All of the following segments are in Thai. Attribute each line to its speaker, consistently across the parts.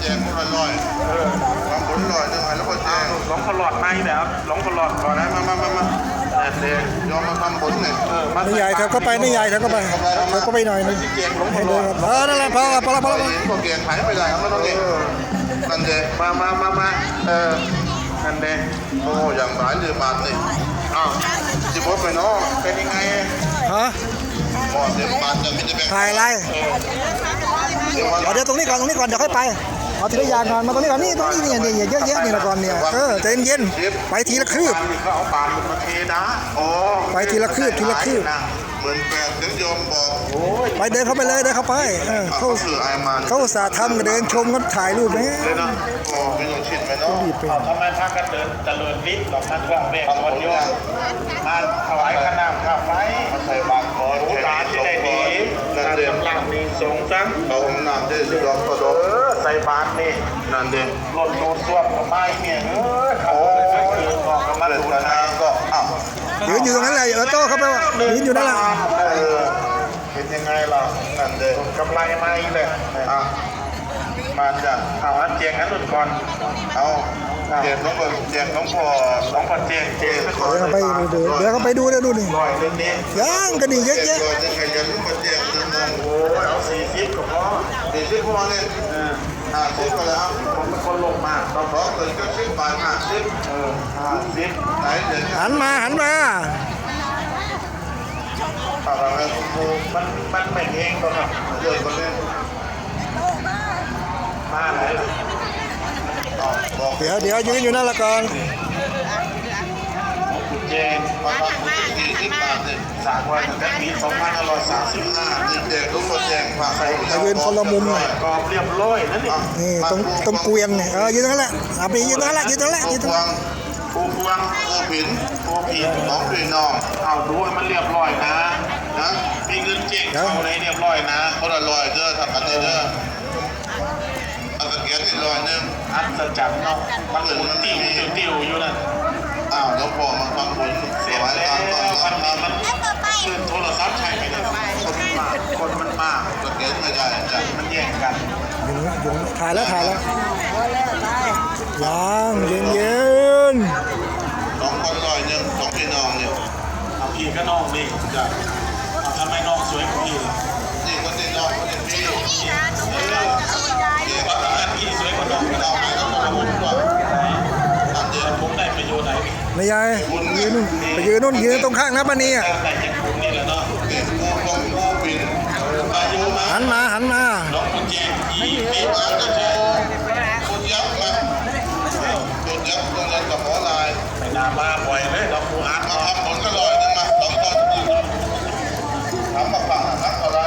Speaker 1: แจกคนละร้อยบางคนร้อยหนึ่งแล้วก็แจก
Speaker 2: หลงขลอดมาอีกแล้วหลงขลอดก่อนนะมาเด็ก
Speaker 1: ยอมมาทำบุญเนี่ย
Speaker 3: นี่ใหญ่เธอก็ไปนี่ใหญ่เธอก็ไปเธอก็ไปหน่อยนึง
Speaker 2: เจียงหลงข
Speaker 3: ให้
Speaker 2: ล
Speaker 3: เดิ
Speaker 2: อน ด
Speaker 3: นั่นแหละพอแล้ว
Speaker 1: พวกแกงหายไปไหนครับไม่ต้องเองนั่นเด็ก
Speaker 2: มานั่นเด็ก
Speaker 1: โอ้อย่างหลายเดือนบาทนี่อ้าวจิบดไปเนาะ
Speaker 2: เป็นยังไง
Speaker 3: ฮะ
Speaker 1: หมดเดือนบาทจะไม่ได้แบ่ง
Speaker 3: ถ่ายอะไรเดี๋ยวตรงนี้ก่อนเดี๋ยวค่อยไปเอาทีละอย่างก่อนมาตรงนี้ก่อนนี่ตรงนี้เนี่ยเยอะๆนี่ละก่อนเนี่ยใจเย็นไปทีละคืบ
Speaker 2: เขาเอาปานมาเทนะโอ้
Speaker 3: ไปทีละคืบ
Speaker 1: เหมือนแปดถึงโยมบอก
Speaker 3: ไปเดินเข้าไปเลยเดินเข้าไปเขา
Speaker 1: สื่อไอมัน
Speaker 3: เขาอุตส่าห์ทำกันเดินชมกันถ่ายรูปไหม
Speaker 2: เลยเนาะ
Speaker 1: โอ้เป็นอย่างชิดไหมเนาะ
Speaker 3: รีบไป
Speaker 2: ทำไมพากันเดินเจริญวิทย์หรอกมันว่าเวกวันโยมมาถวายขนามข้าไฟ
Speaker 1: มาใส่บาตรก่อน
Speaker 2: โอ้ตาที่ได้ดีนั่นเดือดร้อนดีสงสัง
Speaker 1: เราห้องน้ำได้สิดอกก็ดอก
Speaker 2: ใส่บาตรนี่
Speaker 1: นั่นเด็ก
Speaker 2: หล่นโดนส่วนกับไม้เนี่ยโอ้ยบอกกันมา
Speaker 1: เดิน
Speaker 2: ดู
Speaker 1: ทา
Speaker 2: นะ
Speaker 1: งก็อ้าว
Speaker 3: ยืนอยู่ตรงนั้นเลยโต้เข้าไปว่ายืนอยู่นั่นแหละ
Speaker 1: เป็นยังไงล่ะนั่นเด็ก
Speaker 2: กำไรไม้เลย
Speaker 1: อ่ะมาจ้ะ
Speaker 2: เอาอันเจียงอันนุ่นก่อน
Speaker 1: เอาเจ็บน้องคนเจ็บน้องพอ
Speaker 2: สองคนเจียงเจียง
Speaker 3: เดี๋ยวเขาไปดูเดี๋ยวเขาไปดูเดี๋ยวดูนี่
Speaker 2: ลอยเล่นนี้
Speaker 3: ยังกันนี่เยอะ
Speaker 1: เจ็บตัวจะขยันมาเจ็บตึงนึง
Speaker 2: โอ้ยเอา40ก็พอ
Speaker 1: เด็กที่พอเนี่ยซื้อก็แล้ว
Speaker 2: ผมเป็นคนลงมาต้อง
Speaker 1: ขอเกินก็ซื้อบาท
Speaker 2: 50
Speaker 1: ไหนเดี๋ยว
Speaker 3: หันมา
Speaker 1: ฝากอะไรคุณครู
Speaker 2: มันไม่เองก็ครับ
Speaker 1: เดินคนนี้
Speaker 2: มาไหน
Speaker 1: บอก
Speaker 3: เดี๋ยวยืนอยู่นั่นละก่อน
Speaker 2: คุณเจน
Speaker 1: มาทำบุญ40 บาทเนี่ย
Speaker 2: สากวันตั้งแต่ปี2535
Speaker 1: เด็กทุกคนแจกฝากใส่
Speaker 3: ยืนคนละมุม
Speaker 2: กรอบเรียบร้อยนั่นนี่
Speaker 3: นี่ตรงเกวียนเนี่ยยืนตรงนั้นแหละไปยืนตรงนั้นแหละยืนตรงนั้นแหละยืนตรง
Speaker 1: พว
Speaker 3: นั้น
Speaker 1: ง
Speaker 2: ผู้พวง
Speaker 1: ผู้ผิน
Speaker 2: ผู้ผี
Speaker 1: น้องพี่น้อง
Speaker 2: เอาดูให้มันเรียบร้อยนะ
Speaker 1: นะ
Speaker 2: มีเงินเจ๊งเข้าในเรียบร้อยนะ
Speaker 1: คนละร้อยเด้อทำกันเด้อเอาตะเกียบที่ร้อยนึง
Speaker 2: อัศจรรย์เนาะมันหมุนติ้วอยู่นั่น
Speaker 1: อ้าวแล้วพอมาฟังบุญ
Speaker 2: เสีย
Speaker 1: ถวาย
Speaker 2: แล้
Speaker 1: ตามตอน
Speaker 2: ว
Speaker 1: นั้
Speaker 2: มัน
Speaker 1: น
Speaker 2: ขึ้นโทรศัพท์ใช้ไม่ได้คนมันมาก
Speaker 1: ตะเกียบไม่ได้จ้ะ
Speaker 2: มันแย่งกัน
Speaker 3: อยู่ถ่ายแล้วยังเย็น
Speaker 1: สองคนร้อยนึงสองพี่น้องเนี่ย
Speaker 2: เอาพี่ก็น้องนี่
Speaker 1: จ้ะ
Speaker 2: เอาทำไมน้องสวยกว่าพี่ล่ะ
Speaker 1: นี่คนที่น้องคนที่พี่
Speaker 2: พี่ว่าพี่สวยกว่าน้อง
Speaker 1: พี่น้องไปแล้วก็มาบุญกว่าอันเดียว
Speaker 2: ผมได้ประโยชน์ไหน
Speaker 3: ไม่ยายยืนนู่นไปยืนนู่นยืนตรงข้างนะป้านีอ่ะ
Speaker 2: แต่ยังผมนี่แหละเนาะ
Speaker 1: นี่ผู้ลงผู้ผินอายุมา
Speaker 3: หันมา
Speaker 2: น้องคุณแจงยี่ปี
Speaker 1: อาจจะโตคนยักษ์มาคนยักษ์คนยักษ์กับหมอลาย
Speaker 2: ไม่น่ามาบ่อยเลยเราผู้อาร์ต
Speaker 1: มาทำผลก็ร้อยนึงมาสองคนทำมาฝั่งนักอะไร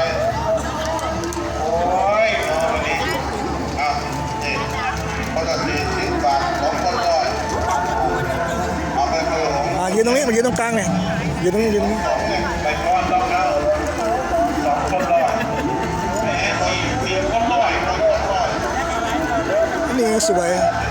Speaker 2: โอ้ยน้องนี่
Speaker 1: อ่ะนี่คนละ40 บาทสองคนร้อยเอาไปเลย
Speaker 3: ยืนตรงนี้มายืนตรงกลางเนี่ยยืนตรงนี้
Speaker 2: ไปก้อนต้องเอาสองคนร้อยแหมสี่คนร้อย
Speaker 3: นี่สวย
Speaker 1: เ